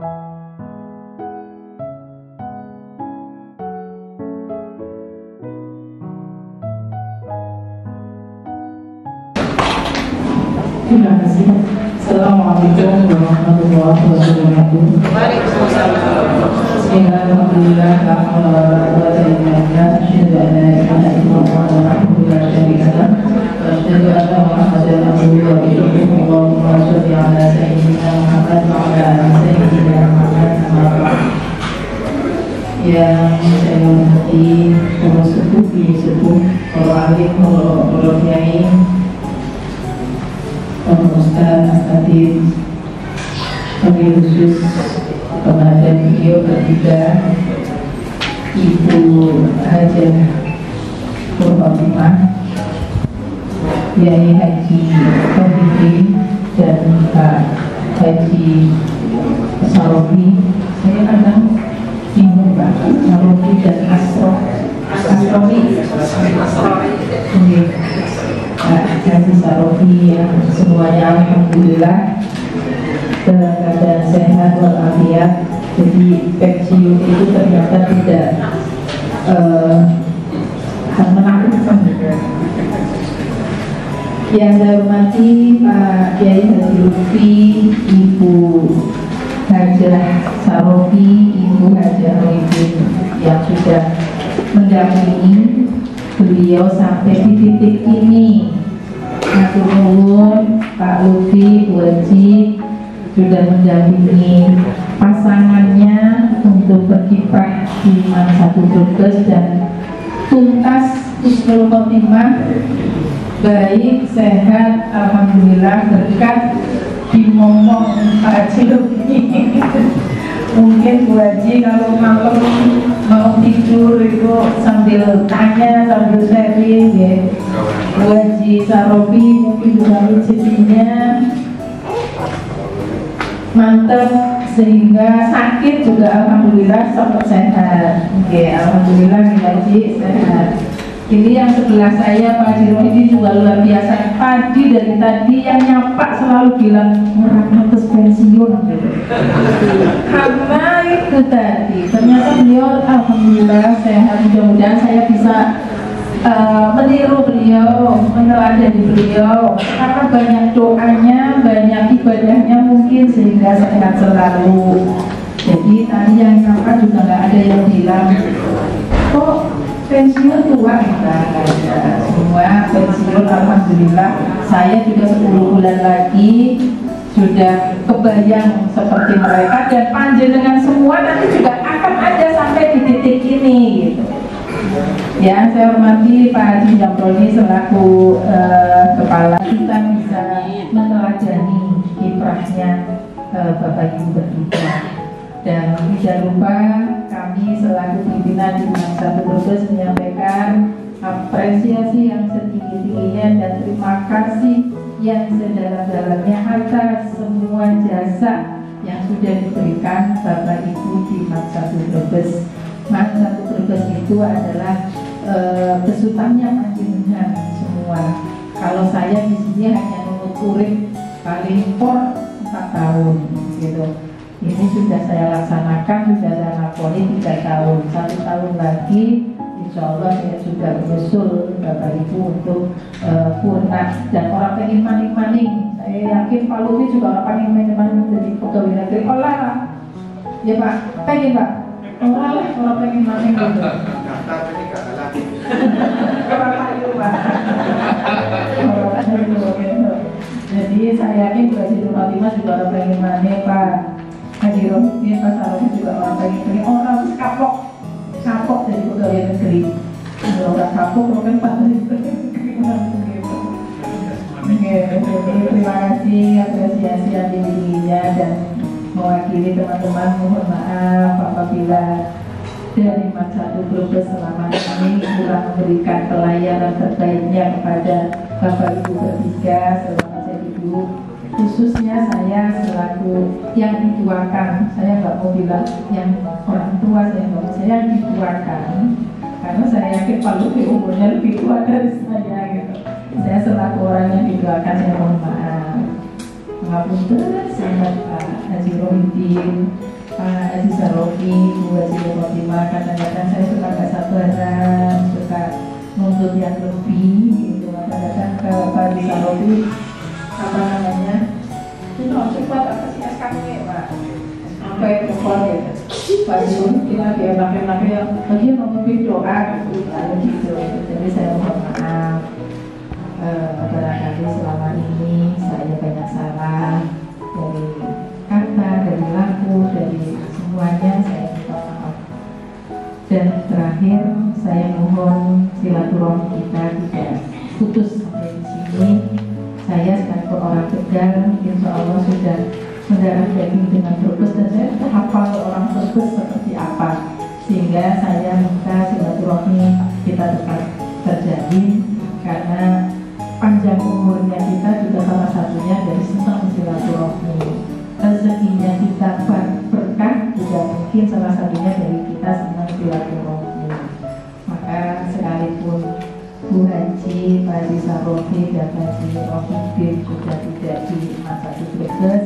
Terima kasih. Assalamualaikum warahmatullahi wabarakatuh. Bismillahirrahmanirrahim. La haula wala quwwata illa billah. Asyhadu an la ilaha illallah wahdahu la syarika lah. Wa asyhadu anna Muhammadan abduhu wa rasuluhu. Allahumma shalli ala sayyidina Muhammad wa ala ali sayyidina Muhammad. Yang saya hormati para sepuh, para alim, para kiai, Ustaz Astadid, kami khusus kepada beliau bertiga, Ibu Hajah Nurfatimah, Yai Haji Komiti, dan Pak Haji Sarofi. Saya kadang bingung Pak, Sarofi dan Asrofi. Kasih Sarofi yang semuanya alhamdulillah dalam keadaan sehat walafiat. Jadi pensiun itu ternyata tidak menakutkan. Yang saya hormati Pak Kiai Haji Lutfi, Ibu Hajah Sarofi, Ibu Hajah Rohidin yang sudah mendampingi beliau sampai di titik ini. Matur nuwun Pak Lutfi, Bu Haji sudah mendampingi pasangannya untuk berkiprah di Mansatu Brebes dan tuntas husnul khotimah, baik, sehat, alhamdulillah, berkat dimomong Pak Haji Lutfi. Mungkin Bu Haji kalau malam mau tidur itu sambil tanya, sambil sharing ya. Bu Haji Sarofi mungkin juga rezekinya mantap sehingga sakit juga alhamdulillah sempat sehat. Oke, alhamdulillah Bu Haji sehat. Ini yang sebelah saya Pak Haji Rohidi juga luar biasa. Padi dari tadi yang nyapa selalu bilang orang pantas pensiun gitu. Karena itu tadi ternyata beliau alhamdulillah sehat. Mudah-mudahan saya bisa meniru beliau, meneladani beliau, karena banyak doanya, banyak ibadahnya mungkin sehingga sehat selalu. Jadi tadi yang nyapa juga nggak ada yang bilang kok pensiun tua, kita semua pensiun alhamdulillah. Saya juga 10 bulan lagi sudah kebayang seperti mereka, dan panjenengan semua nanti juga akan ada sampai di titik ini gitu. Ya, saya hormati Pak Haji Jamroni selaku kepala, kita bisa meneladani kiprahnya Bapak Ibu bertiga. Dan tidak lupa kami selaku pimpinan di Mansatu Brebes menyampaikan apresiasi yang setinggi-tingginya dan terima kasih yang sedalam-dalamnya atas semua jasa yang sudah diberikan Bapak Ibu di Mansatu Brebes. Mansatu Brebes itu adalah besutannya panjenengan semua. Kalau saya di sini hanya nunggu urip paling por 4 tahun gitu. Ini sudah saya laksanakan, sudah saya lakoni 3 tahun. 1 tahun lagi insya Allah saya sudah menyusul Bapak Ibu untuk purna. Dan orang pengen maning-maning, saya yakin Pak Lutfi juga orang pengen maning-maning jadi pegawai negeri. Olah lah ya Pak, pengen Pak? Olah lah, orang pengen maning gitu. Jadi saya yakin Bu Haji Nurfatimah juga orang pengen maning Pak Haji Rohidi, Pak Sarofi juga orang pengen orang kapok jadi pegawai negeri. Kalau orang kapok, kan Pak terima kasih apresiasi yang tingginya, dan mewakili teman-teman mohon maaf apabila dari Mansatu Brebes selama ini kurang memberikan pelayanan terbaiknya kepada Bapak Ibu bertiga selama saya hidup. Khususnya saya selaku yang dituakan, saya nggak mau bilang yang orang tua, saya dituakan, karena saya yakin Pak Lutfi umurnya lebih tua dari saya gitu. Saya selaku orang yang dituakan, saya mohon maaf. Ngapunten, sehat Pak Haji Rohidin, Pak Haji Sarofi, Bu Haji Khotimah. Kadang-kadang saya suka gak sabaran, suka nuntut yang lebih gitu. Kadang-kadang ke Pak Haji Sarofi, apa namanya, ini cepat apa sih SKP Pak, sampai telepon gitu. Pak Haji Rohidin lagi enak-enaknya yang bagian memimpin doa gitu. Jadi saya mohon maaf, barangkali selama ini saya banyak salah dari kata, dari laku, dari semuanya, saya minta maaf. Dan terakhir saya mohon silaturahmi kita tidak putus sampai di sini. Saya sebagai orang Tegal, insya Allah sudah mendarah daging dengan Brebes, dan saya sudah hafal orang Brebes seperti apa, sehingga saya minta silaturahmi kita tetap terjadi, karena panjang umurnya kita juga salah satunya dari senang silaturahmi. Rezekinya kita berkah juga mungkin salah satunya dari kita senang silaturahmi. Maka sekalipun Bu Haji, Pak Haji Sarofi, dan Pak Haji Rohidin sudah tidak di masa Brebes,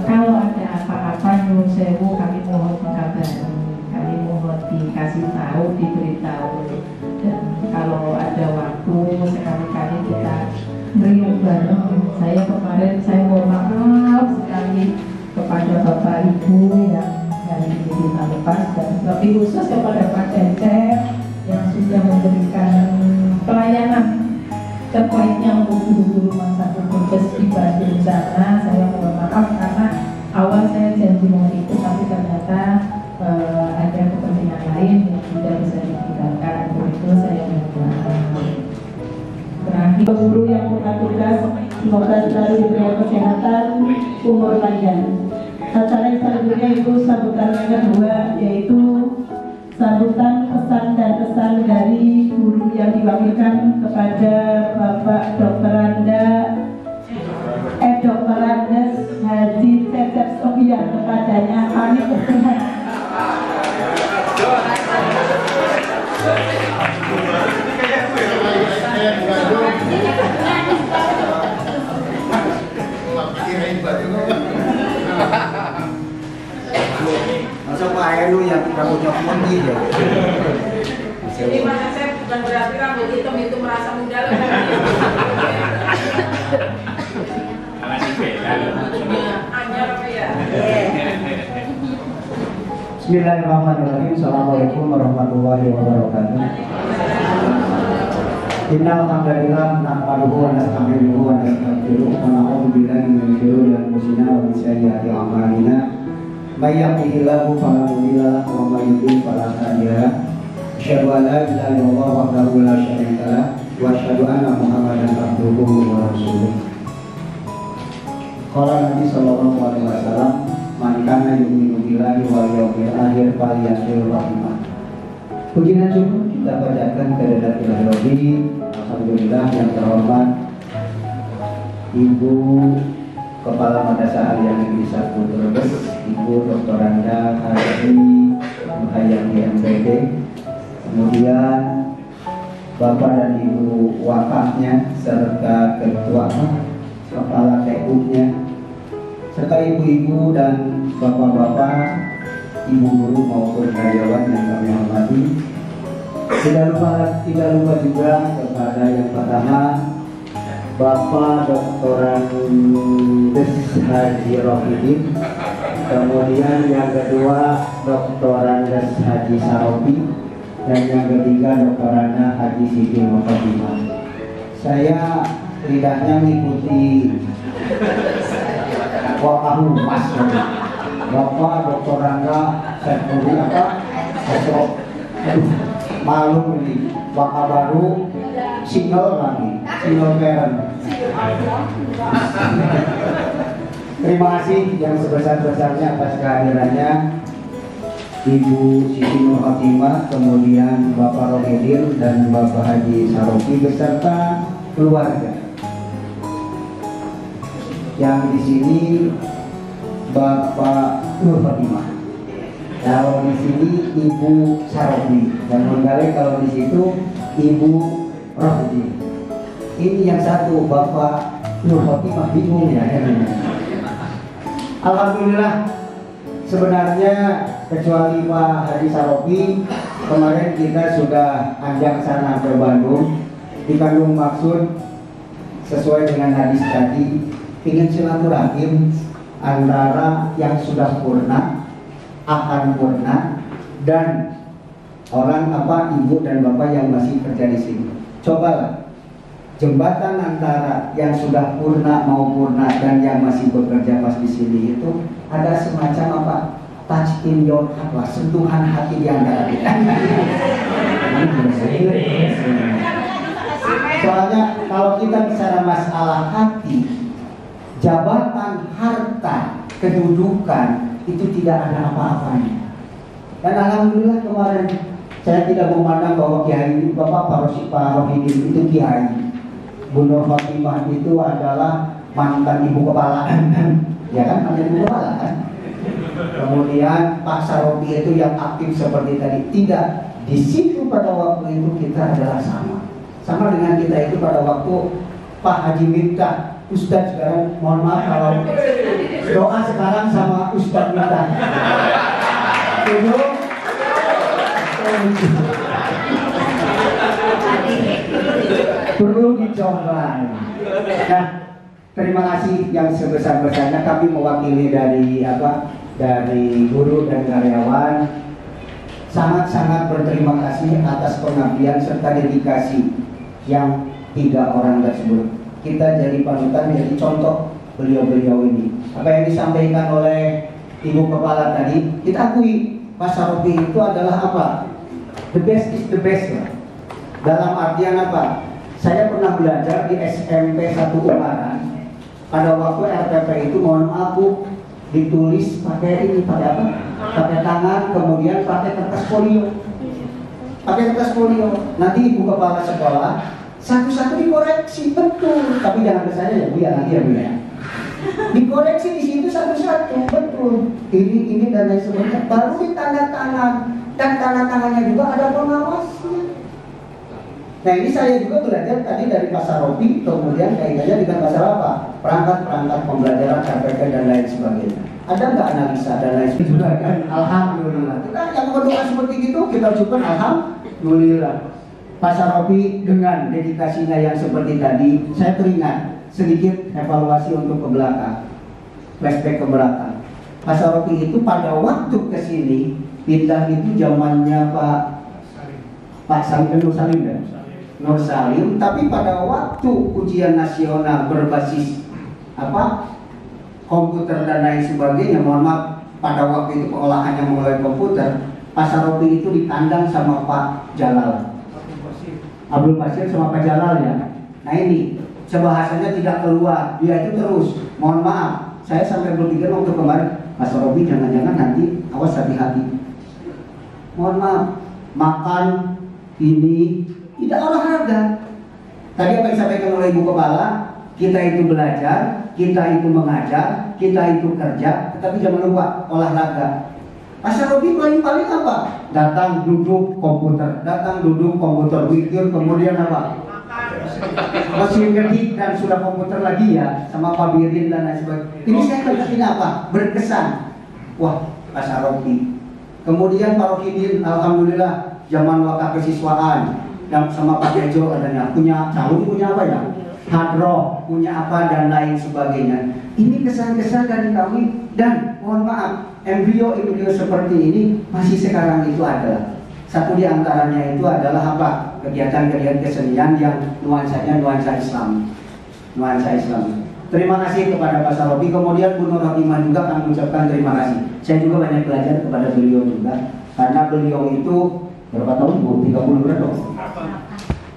kalau ada apa-apa nyuwun sewu, kami mohon mengabari, kami mohon dikasih tahu, diberitahu. Dan kalau ada waktu sekali-kali kita meriuh bareng. Saya kemarin saya mohon maaf sekali kepada Bapak Ibu yang hari ini kita lepas, dan lebih khusus kepada Pak Cecep yang sudah memberikan pelayanan terbaiknya untuk guru-guru masa Brebes di Bandung sana. Saya mohon maaf karena awal saya janji mau ikut, tapi ternyata ada kepentingan lain yang tidak bisa ditinggalkan. Untuk itu saya mohon maaf. Terakhir, guru yang bertugas, semoga selalu diberi kesehatan, umur panjang. Acara yang selanjutnya itu sambutan yang kedua, yaitu sambutan pesan dan kesan dari guru yang diwakilkan kepada Bapak Dr. Andes Haji Cecep Sofian. Kepadanya kami persilakan. Masa Pak Ayu yang rambutnya putih ya? Ini masa saya bukan berarti rambut hitam itu merasa muda loh. Anyar apa ya? Bismillahirrahmanirrahim. Assalamualaikum warahmatullahi wabarakatuh. Innal hamdalillah nahmaduhu wa nasta'inuhu wa nastaghfiruh wa na'udzu billahi min syururi anfusina wa min sayyiati a'malina. May yahdihillahu fala mudilla lahu wa may yudlil fala hadiya lahu. Asyhadu an la ilaha illallah wahdahu la syarika lahu wa asyhadu anna Muhammadan abduhu wa rasuluh. Qala Nabi sallallahu alaihi wasallam, man kana yu'minu billahi wal yawmil akhir falyasil rahimah. Puji dan syukur kita bacakan kehadirat ilahi. Alhamdulillah yang terhormat Ibu Kepala Madrasah Aliyah Negeri 1 Brebes, Ibu Dr. Anda Haji Muhayyam MPD, kemudian Bapak dan Ibu wakafnya serta Ketua Kepala TU-nya, serta ibu-ibu dan bapak-bapak, ibu guru maupun karyawan yang kami hormati. Tidak lupa juga kepada yang pertama Bapak Dr. Andes Haji Rohidin, kemudian yang kedua Dr. Andes Haji Sarofi, dan yang ketiga Dr. Ana Haji Siti Khotimah. Saya tidaknya mengikuti wakahu mas Bapak Dr. Anda Sekuri apa Sekro, malu ini waka baru single lagi, single parent. Terima kasih yang sebesar-besarnya atas kehadirannya Ibu Siti Khotimah, kemudian Bapak Rohidin dan Bapak Haji Sarofi beserta keluarga. Yang di sini Bapak Khotimah, kalau di sini Ibu Sarofi, dan Menggale kalau di situ Ibu Rohidin. Ini yang satu Bapak Khotimah bingung ya. Alhamdulillah, sebenarnya kecuali Pak Haji Sarofi, kemarin kita sudah ajak sana ke Bandung, dikandung maksud sesuai dengan hadis tadi, ingin silaturahim antara yang sudah purna, akan purna, dan orang ibu dan bapak yang masih kerja di sini. Cobalah jembatan antara yang sudah purna mau purna dan yang masih bekerja pas di sini itu ada semacam touch in your heart, sentuhan hati di antara kita. Soalnya kalau kita bicara masalah hati, jabatan, harta, kedudukan itu tidak ada apa-apanya. Dan alhamdulillah kemarin saya tidak memandang bahwa Kiai Bapak Pak Rohidin itu Kiai. Bu Nur Fatimah itu adalah mantan ibu kepala, ya kan, mantan ibu kepala kan. Kemudian Pak Sarofi itu yang aktif seperti tadi. Tidak, di situ pada waktu itu kita adalah sama dengan kita itu pada waktu Pak Haji Miftah. Ustadz sekarang, mohon maaf kalau doa sekarang sama Ustadz Miftah. Perlu dicoba. Nah, terima kasih yang sebesar-besarnya kami mewakili dari guru dan karyawan. Sangat-sangat berterima kasih atas pengabdian serta dedikasi yang 3 orang tersebut. Kita jadi panutan, jadi contoh beliau-beliau ini. Apa yang disampaikan oleh Ibu Kepala tadi, kita akui Pak Sarofi itu adalah the best is the best ya. Dalam artian saya pernah belajar di SMP 1 Ungaran. Pada waktu RPP itu, mohon maaf Bu, ditulis pakai tangan, kemudian pakai kertas folio. Nanti Ibu Kepala sekolah satu-satu dikoreksi, betul. Tapi jangan ke saya ya Bu ya, nanti ya Bu ya. Dikoreksi di situ satu-satu, betul. Ini dan lain sebagainya. Baru ditanda tangan, dan tanda tangannya juga ada pengawasnya. Nah ini saya juga belajar tadi dari Pak Sarofi, kemudian kaitannya dengan masalah perangkat-perangkat pembelajaran KPK dan lain sebagainya. Ada nggak analisa dan lain sebagainya kan? Alhamdulillah. Kita yang berdoa seperti itu kita ucapkan alhamdulillah. Pak Sarofi dengan dedikasinya yang seperti tadi, saya teringat sedikit evaluasi untuk ke belakang, flashback ke belakang. Pak Sarofi itu pada waktu kesini pindah itu zamannya Pak Salim Nur Salim, tapi pada waktu ujian nasional berbasis komputer dan lain sebagainya, mohon maaf, pada waktu itu pengolahannya melalui komputer, Pak Sarofi itu ditandang sama Pak Jalal, Abdul Basir sama Pak Jalal ya. Nah ini sebahasanya tidak keluar, dia itu terus, mohon maaf, saya sampai berpikir waktu kemarin, Pak Sarofi jangan-jangan nanti awas hati-hati. Mohon maaf, makan ini tidak olahraga. Tadi apa yang disampaikan oleh Ibu Kepala, kita itu belajar, kita itu mengajar, kita itu kerja, tetapi jangan lupa olahraga. Pak Sarofi paling-paling datang duduk komputer, wikir, kemudian mesin ketik dan sudah komputer lagi ya, sama Pak Birin dan lain sebagainya. Ini saya lihat berkesan. Wah, Pak Sarofi. Kemudian Pak Rohidin, alhamdulillah zaman waktu kesiswaan yang sama Pak Tejo katanya punya calon, punya hadroh, punya dan lain sebagainya. Ini kesan-kesan dari kami, dan mohon maaf, embrio seperti ini masih sekarang itu ada. Satu di antaranya itu adalah kegiatan-kegiatan kesenian yang nuansa Islam. Terima kasih kepada Pak Sarofi. Kemudian Bu Nur Fatimah juga kami ucapkan terima kasih. Saya juga banyak belajar kepada beliau juga, karena beliau itu berapa tahun Bu? 30 berapa?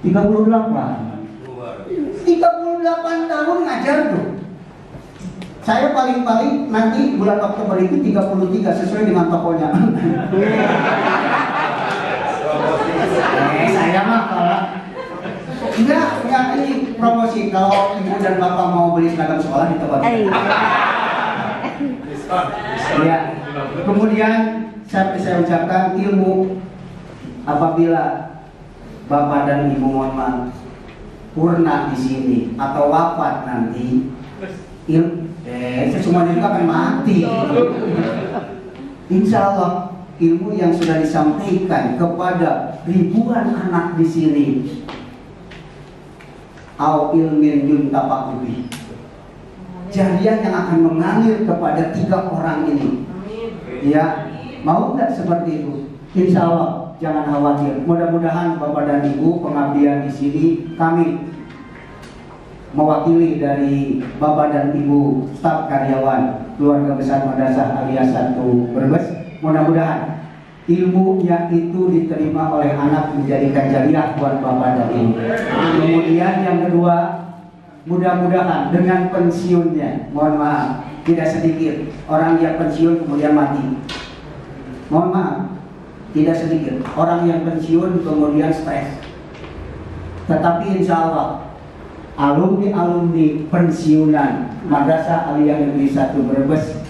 38 tahun ngajar tuh. Saya paling-paling nanti bulan Oktober itu 33 sesuai dengan tokonya. Saya mah kalau enggak ini promosi, kalau ibu dan bapak mau beli seragam sekolah di tempat ini. Ya. Kemudian saya ucapkan ilmu apabila bapak dan ibu mohon maaf purna di sini atau wafat nanti, semuanya juga akan mati. Insya Allah ilmu yang sudah disampaikan kepada ribuan anak di sini, au ilmin yuntafa'ubi, jariah yang akan mengalir kepada 3 orang ini. Ya, mau nggak seperti itu? Insya Allah, jangan khawatir. Mudah-mudahan Bapak dan Ibu pengabdian di sini, kami mewakili dari Bapak dan Ibu staf karyawan Keluarga Besar Madrasah Aliyah 1 Brebes, mudah-mudahan ilmunya itu diterima oleh anak, menjadikan jariah buat Bapak dan Ibu. Kemudian yang kedua, mudah-mudahan dengan pensiunnya, mohon maaf, tidak sedikit orang yang pensiun kemudian mati. Mohon maaf, tidak sedikit orang yang pensiun kemudian stres. Tetapi insya Allah alumni pensiunan Madrasah Aliyah Negeri 1 Brebes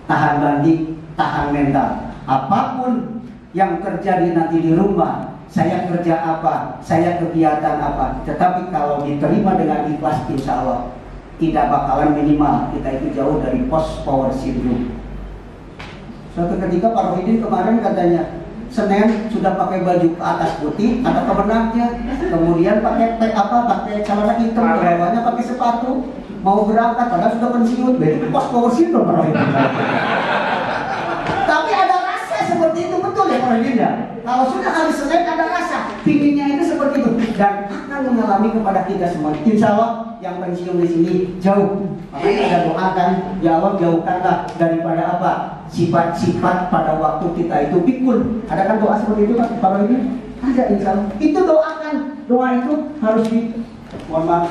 tahan banding, tahan mental. Apapun yang terjadi nanti di rumah, saya kerja apa, saya kegiatan apa, tetapi kalau diterima dengan ikhlas, insya Allah tidak bakalan minimal kita itu jauh dari post power syndrome. Suatu ketika Pak Rohidin kemarin katanya Senin sudah pakai baju ke atas putih, ada kemenangnya, kemudian pakai pakai celana hitam, bawahnya pakai sepatu, mau berangkat padahal sudah pensiun. Berarti post power syndrome Pak Rohidin. Tapi ada rasa seperti itu, betul ya Pak Rohidin ya? Kalau sudah hari Senin ada rasa, pinginnya itu seperti itu dan akan mengalami kepada kita semua. Insya Allah yang pensiun di sini jauh. Makanya kita doakan, ya Allah jauhkanlah daripada apa? Sifat-sifat pada waktu kita itu pikul. Ada kan doa seperti itu Pak Rohidin? Ada insya Allah. Itu doakan, doa itu harus mohon maaf,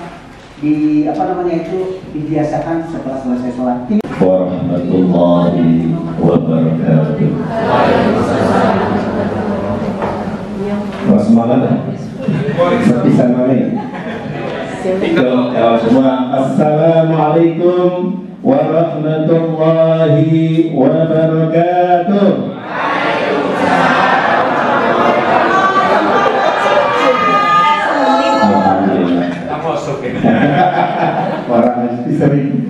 dibiasakan setelah selesai sholat. Warahmatullahi wabarakatuh. Semangat sepisah mana? Jawab semua. Assalamualaikum warahmatullahi wabarakatuh. Alhamdulillah. Orang mesti sering.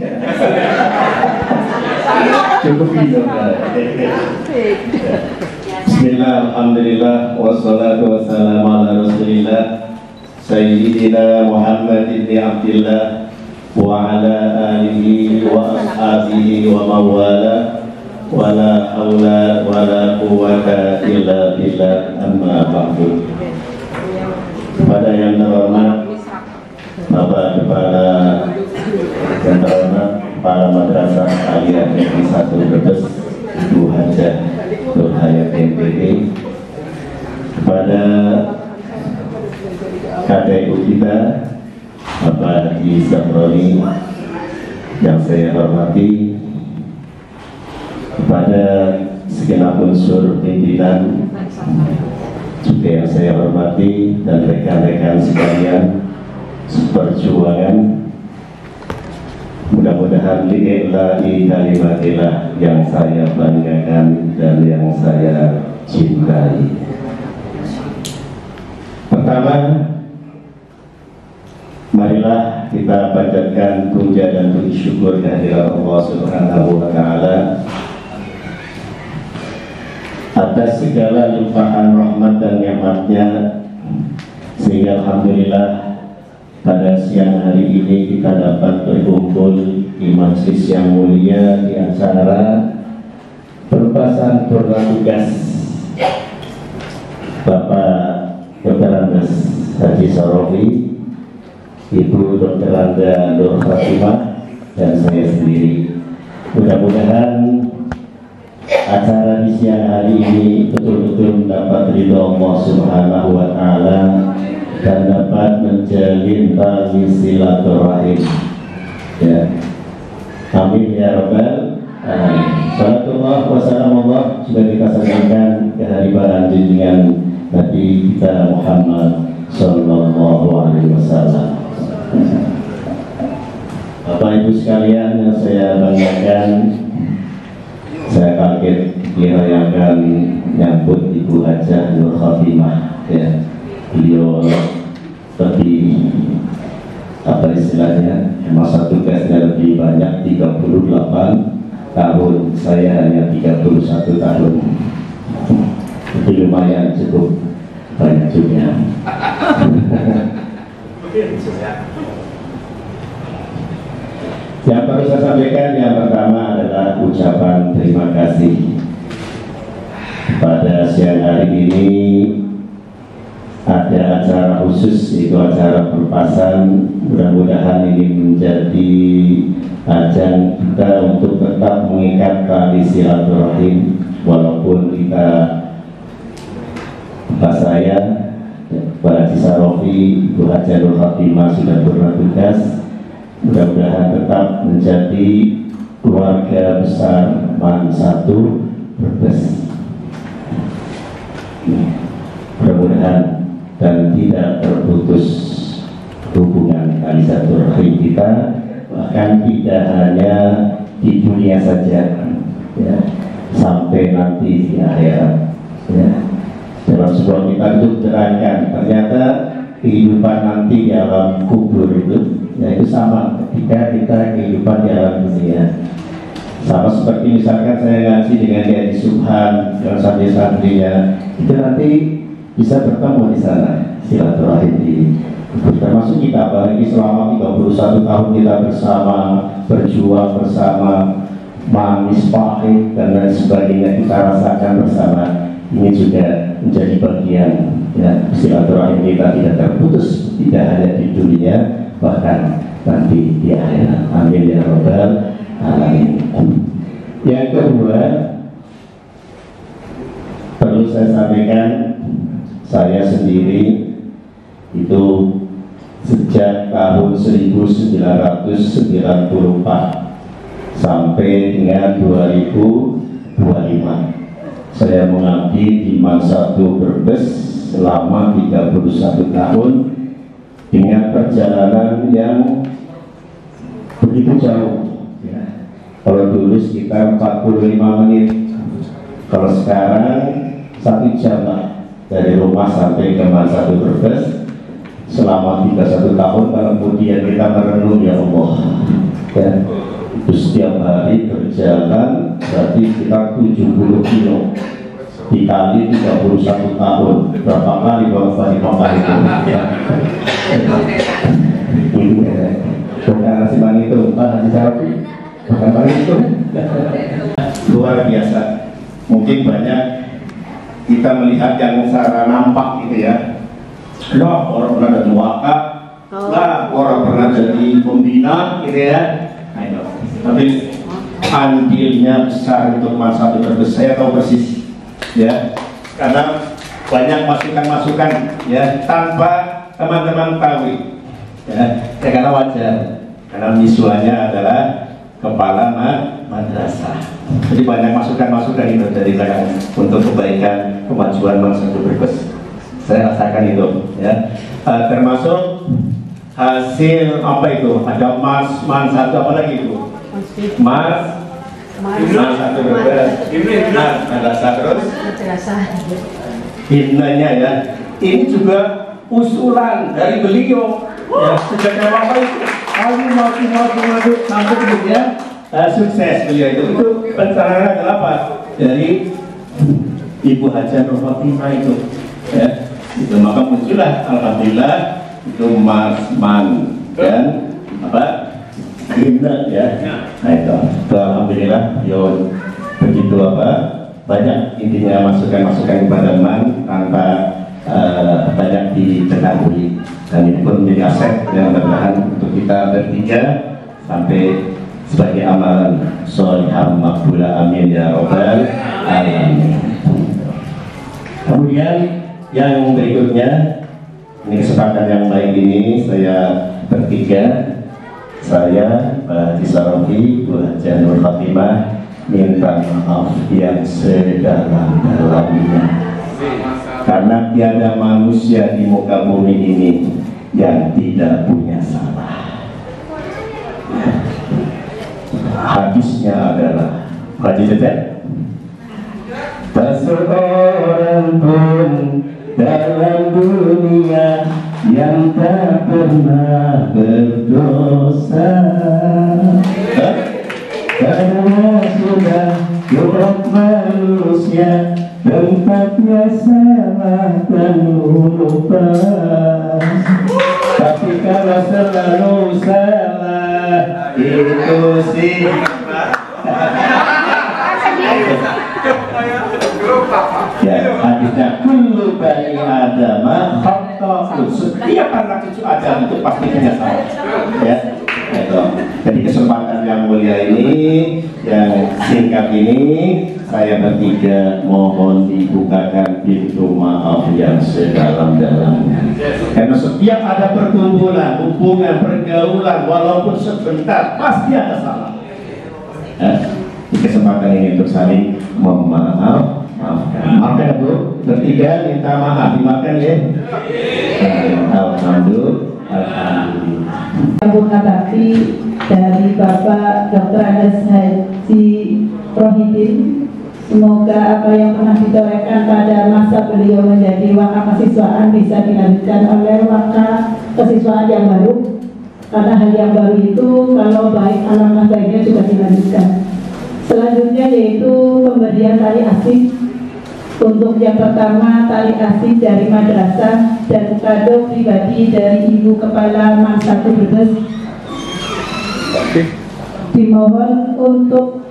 Cukup bisa. Bismillah, alhamdulillah, wassalatu wassalamu ala rasulillah Sayyidina Muhammad ibn Abdillah wa ala alihi wa ashabihi wa mawala wa la hawla wa la quwwata illa billah, amma ba'du. Kepada yang terhormat Bapak Kepala yang terhormat Kepala Madrasah Aliyah Negeri 1 Brebes, Ibu Hajah Nur Hayat MPD, kepada kakak ibu kita Bapak Haji Sabroni yang saya hormati, kepada segenap unsur pimpinan juga yang saya hormati, dan rekan-rekan sekalian seperjuangan. Mudah-mudahan li'i'la'i kalimatillah yang saya banggakan dan yang saya cintai. Pertama, marilah kita panjatkan puja dan puji syukur kehadirat Allah Subhanahu wa Ta'ala atas segala limpahan rahmat dan nikmatnya, sehingga alhamdulillah pada siang hari ini kita dapat berkumpul di majelis yang mulia di acara pelepasan purna tugas Bapak Dr. Andes Haji Sarofi, Ibu Dr. Anda Nur Fatimah, dan saya sendiri. Mudah-mudahan acara di siang hari ini betul-betul mendapat ridho Allah Subhanahu wa Ta'ala dan dapat menjalin tali silaturahim. Ya, amin ya rabbal alamin. Salatullah wa salamullah sudah kita sampaikan kehadiran junjungan Nabi kita Muhammad sallallahu alaihi wasallam. Bapak Ibu sekalian yang saya banggakan, saya kaget dirayakan nyambut Ibu Hajah Nur Fatimah, ya. Beliau lebih apa istilahnya, masa tugasnya lebih banyak 38 tahun, saya hanya 31 tahun. Itu lumayan cukup banyak juga. Yang perlu saya sampaikan yang pertama adalah ucapan terima kasih. Pada siang hari ini ada acara khusus, yaitu acara perpasan. Mudah-mudahan ini menjadi ajang kita untuk tetap mengikat tali silaturahim, walaupun kita, Pak saya, Pak Haji Sarofi, Bu Haja Nur Fatimah sudah pernah tugas. Mudah-mudahan tetap menjadi keluarga besar MAN 1 Brebes. Mudah-mudahan dan tidak terputus hubungan tali silaturahim kita, bahkan tidak hanya di dunia saja, ya, sampai nanti di akhirat. Ya. Dalam sebuah kita itu terangkan ternyata kehidupan nanti di alam kubur itu, ya, itu sama ketika kita kehidupan di alam dunia. Sama seperti misalkan saya ngaji dengan Kiai Subhan yang santri-santrinya, itu nanti bisa bertemu di sana, silaturahim di kubur. Termasuk kita, apalagi selama 31 tahun kita bersama, berjuang bersama, manis pahit dan lain sebagainya kita rasakan bersama. Ini juga menjadi bagian, ya, silaturahim kita tidak terputus, tidak hanya di dunia, bahkan nanti di akhirat. Amin ya rabbal alamin. Yang kedua, perlu saya sampaikan, saya sendiri itu sejak tahun 1994 sampai dengan 2025 saya mengabdi di MAN 1 Brebes selama 31 tahun dengan perjalanan yang begitu jauh, ya. Kalau dulu sekitar 45 menit, kalau sekarang 1 jam lah dari rumah sampai ke MAN 1 Brebes selama 31 tahun. Kemudian kita merenung, ya Allah, ya, itu setiap hari berjalan berarti sekitar 70 kilo dikali 31 tahun, berapa kali bolak-balik Mekah itu, ya. Bukan nasi bang itu, Pak Haji Sarofi, bukan bang itu. Luar biasa. Mungkin banyak kita melihat yang secara nampak gitu, ya. Loh, orang pernah jadi wakaf, lah orang pernah jadi pembina gitu, ya. Ayo. Tapi andilnya besar untuk MAN 1 Brebes, saya tahu persis, ya, karena banyak masukan-masukan, ya, tanpa teman-teman tahu, ya, karena wajar, karena misuannya adalah kepala madrasah, jadi banyak masukan-masukan itu dari saya untuk kebaikan kemajuan MAN 1 Brebes. Saya rasakan itu, ya, termasuk hasil apa itu, ada MAN 1 apa lagi itu, MAN 1 Brebes, madrasah, terus himnanya, ya, ini juga usulan dari beliau, ya, sejak awal itu kami mau sampai kemudian sukses beliau itu pencerahan adalah apa, dari Ibu Haja Nur Fatimah itu, ya, itu maka muncullah alhamdulillah itu MAN dan apa himne, ya. Nah itu alhamdulillah, yo, begitu apa banyak intinya masukan-masukan kepada MAN tanpa banyak diketahui, dan ini pun menjadi aset yang mudah-mudahan untuk kita bertiga sampai sebagai amalan sholihah makbulah, amin ya rabbal alamin. Kemudian yang berikutnya, ini kesempatan yang baik ini saya bertiga, saya Pak Haji Sarofi, Bu Haja Nur Fatimah, minta maaf yang sedalam-dalamnya, karena tiada manusia di muka bumi ini yang tidak punya salah. Hadisnya adalah Haji Cecep, tak seorang pun dalam dunia yang tak pernah berdosa, karena sudah jodoh manusia tempatnya salah dan lupa. Tapi kalau selalu salah itu sih ya, hadisnya kullu bani Adam khata'un. Setiap anak cucu Adam itu pasti punya salah. Ya, itu. Jadi kesempatan yang mulia ini, yang singkat ini, saya bertiga mohon dibukakan pintu maaf yang sedalam-dalamnya. Karena setiap ada perkumpulan, hubungan, pergaulan, walaupun sebentar, pasti ada salah. Ya, di kesempatan ini untuk saling memaafkan. Maafkan Bu, bertiga minta maaf, dimaafkan ya. Alhamdulillah. Sempurna bakti dari Bapak Dr. Andes Haji Rohidin. Semoga apa yang pernah ditorehkan pada masa beliau menjadi wakaf kesiswaan bisa dilanjutkan oleh wakaf kesiswaan yang baru. Karena hal yang baru itu kalau baik alangkah baiknya juga dilanjutkan. Selanjutnya yaitu pemberian tali asih. Untuk yang pertama tali kasih dari madrasah dan kado pribadi dari Ibu Kepala Mansatu Brebes. Dimohon untuk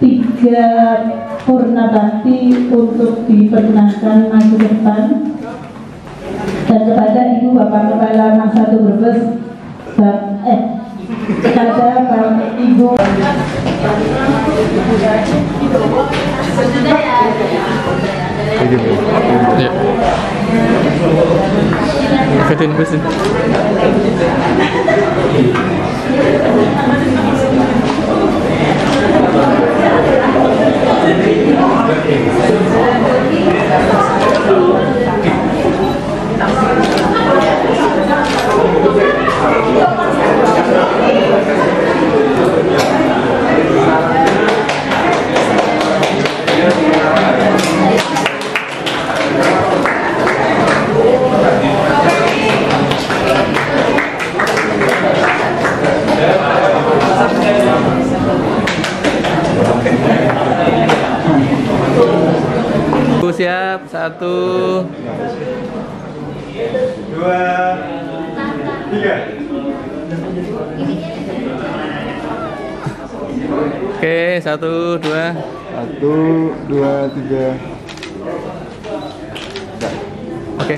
3 purna bakti untuk diperkenankan maju depan, dan kepada Ibu Bapak Kepala Mansatu Brebes kepada Bapak Ibu ya. Ikutin bus nih. Siap, 1, 2, 3. Oke, 1, 2. 1, 2, 3. Oke.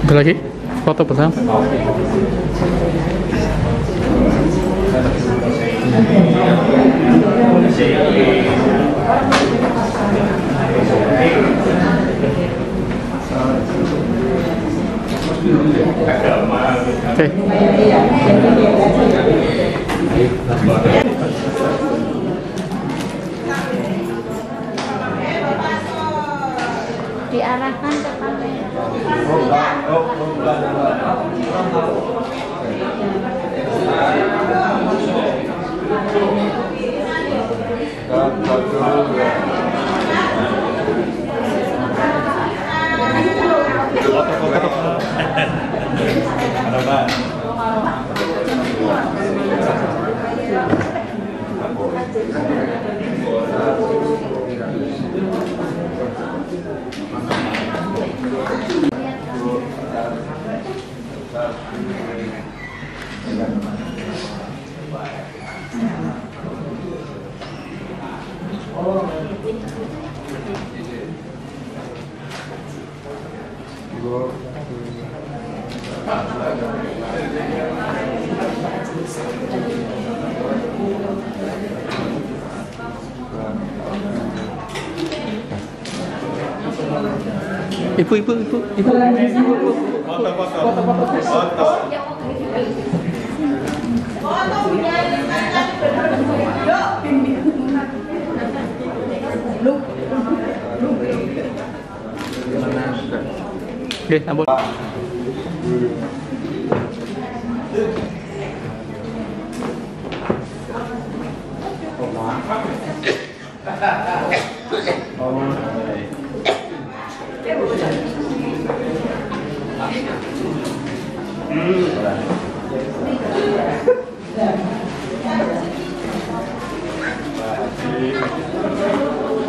Ada lagi foto bersama. Oke. Diarahkan ke kamera. Ibu. Oke, ampun.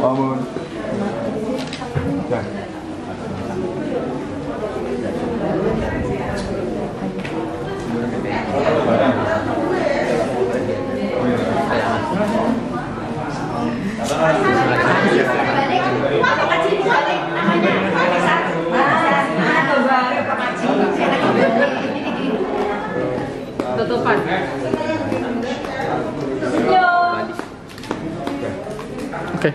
Bangun. Tutupan. Oke.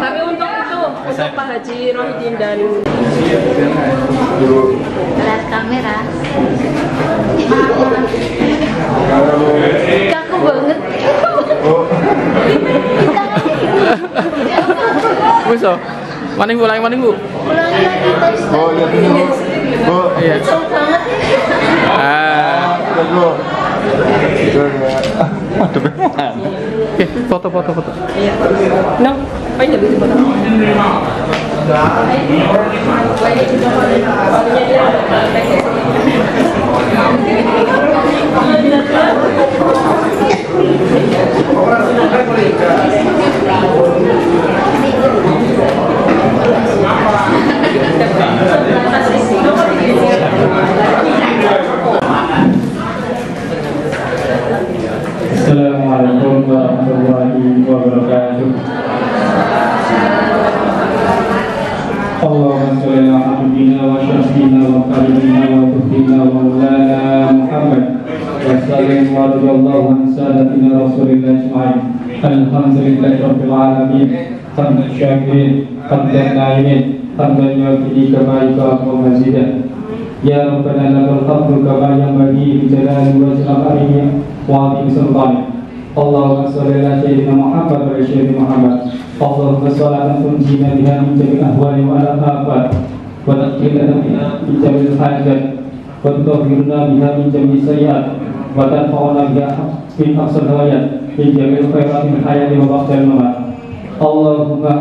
Tapi untuk itu, untuk Pak Haji Rohidin dan Lihat kamera. Kaku banget. Bisa. Maning Bu. Ulangi lagi terus. Oh, lihat dulu. Bu. Iya. Jauh banget. Lihat dulu. Itu ya. Oke, foto. iya. No, ayo dulu foto. Assalamualaikum warahmatullahi wabarakatuh. Allahumma sholli ala habibina wa syafina wa karimina wa tuhdina wa maulana Muhammad wa sallim wa radiyallahu an sadatina rasulillah ajma'in. Alhamdulillahi rabbil alamin. Hamdan syakirin, hamdan na'imin, hamdan yu'afini kamaika wa mazidah. Ya Rabbana lakal hamdu kama yanbaghi li jalali wajhi wa 'azimi sultanik. Allahumma sholli ala sayyidina Muhammad wa ala sayyidina Muhammad. Allahumma sholatan tunjina biha min jami'il ahwali wa al-afat wa taqilana biha min jami'il hajat wa tutahhiruna biha min jami'is sayyi'at wa tanfa'una biha min aqsal ghayat min jami'il khairat min hayati wa ba'dal mamat. Allahumma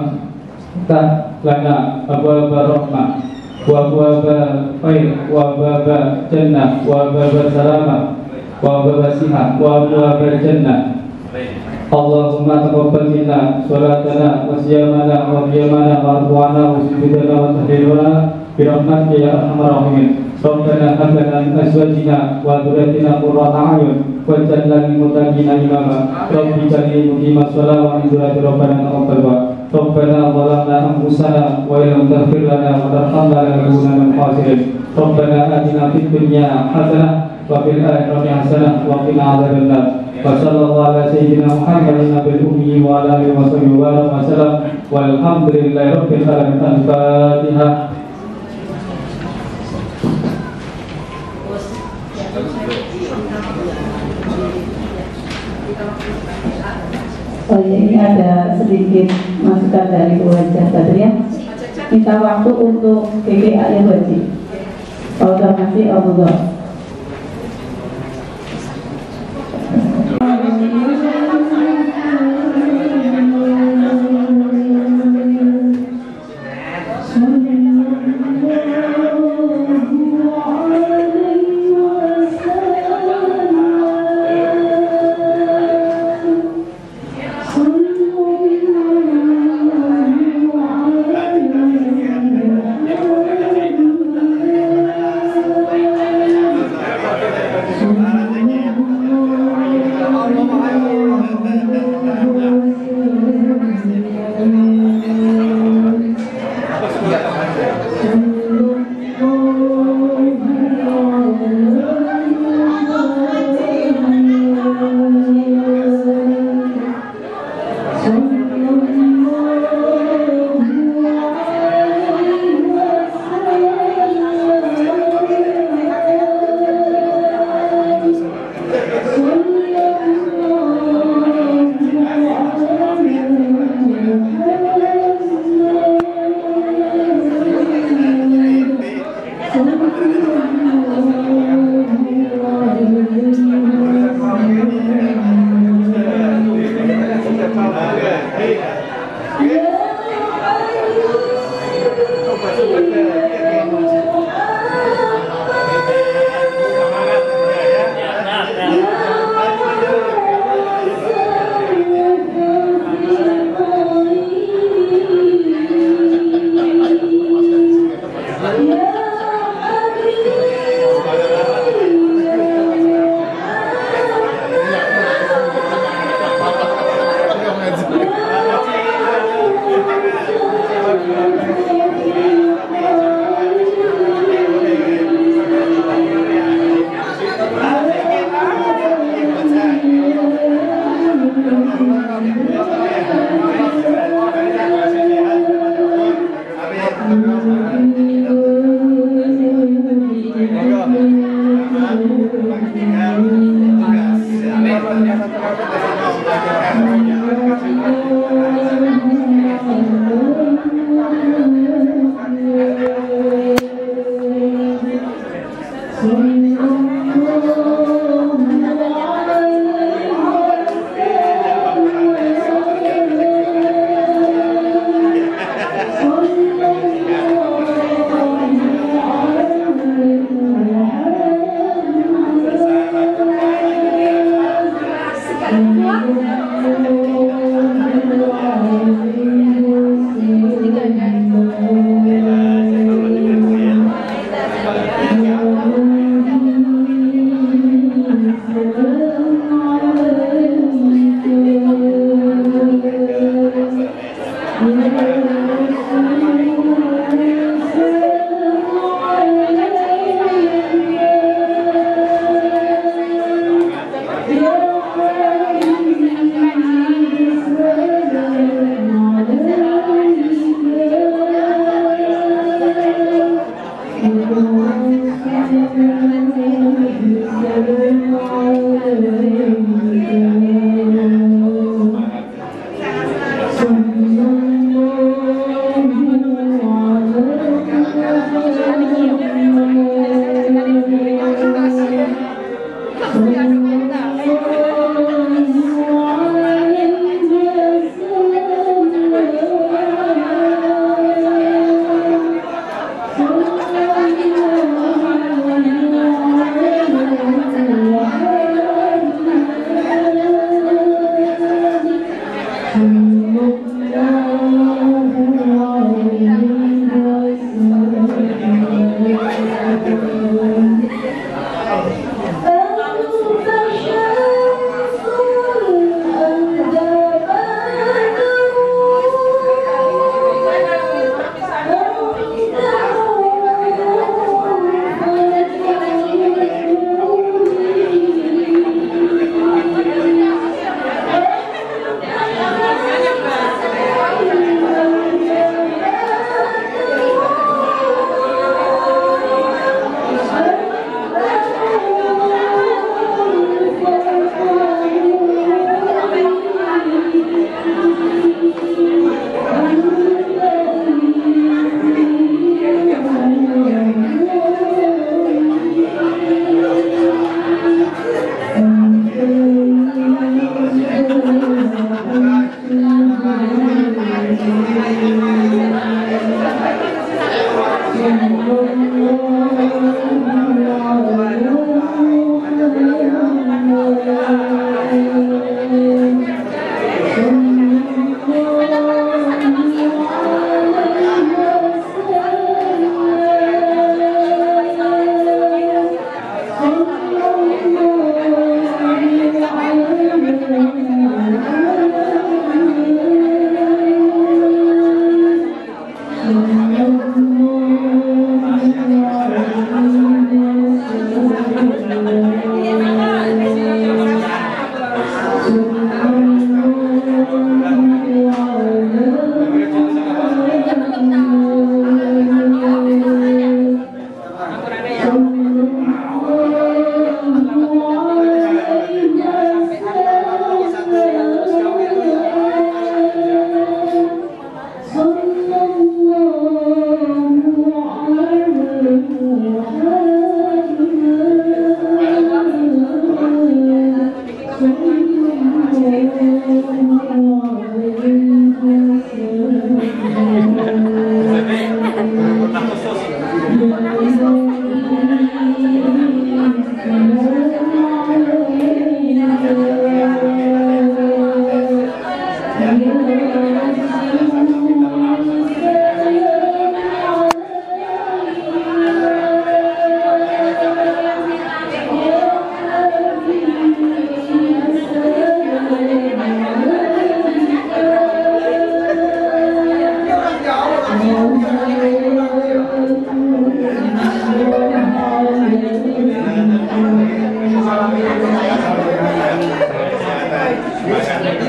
ta lana abwaaba rahmah wa abwaaba khair wa abwaaba jannah wa abwaaba salamah wa abwaaba sihah wa abwaaba jannah. Allahumma taqabbal minna sholatana wa siyamana wa qiyamana wa ruku'ana wa sujudana wa tahlilana bi rahmatika ya arhamar rahimin. Rabbana hab lana min azwajina wa dhurriyyatina qurrata a'yun waj'alna lil muttaqina imama. Rabbi ij'alni muqimas sholati wa min dhurriyyati rabbana taqabbal du'a. Rabbana zalamna anfusana wa illam taghfir lana wa tarhamna lanakunanna minal khasirin. Rabbana atina fid dunya hasanah wa fil akhirati hasanah wa qina adzabannar. Wa sallallahu ala sayyidina Muhammadin nabiyil ummi wa ala alihi wa sahbihi wa sallam. Walhamdulillahi rabbil alamin. Al-Fatihah. Oh ya, ini ada sedikit masukan dari Wajah Badriah. Minta waktu untuk GGA ya Haji. Masih Allah.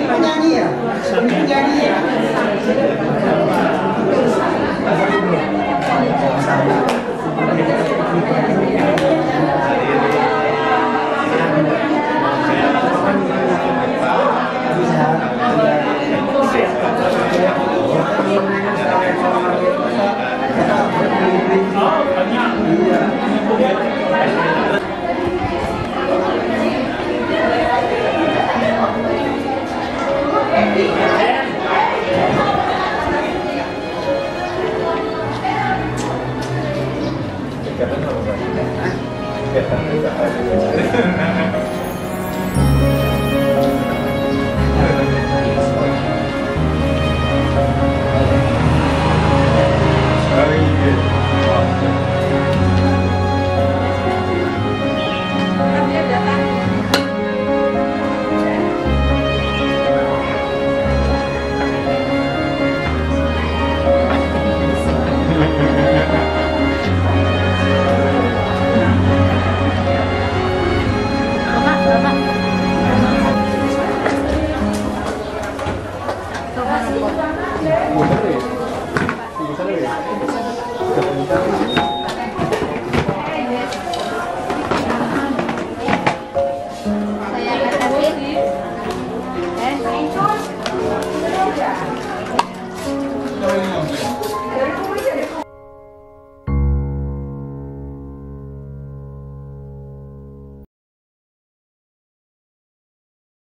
Penyanyi ya?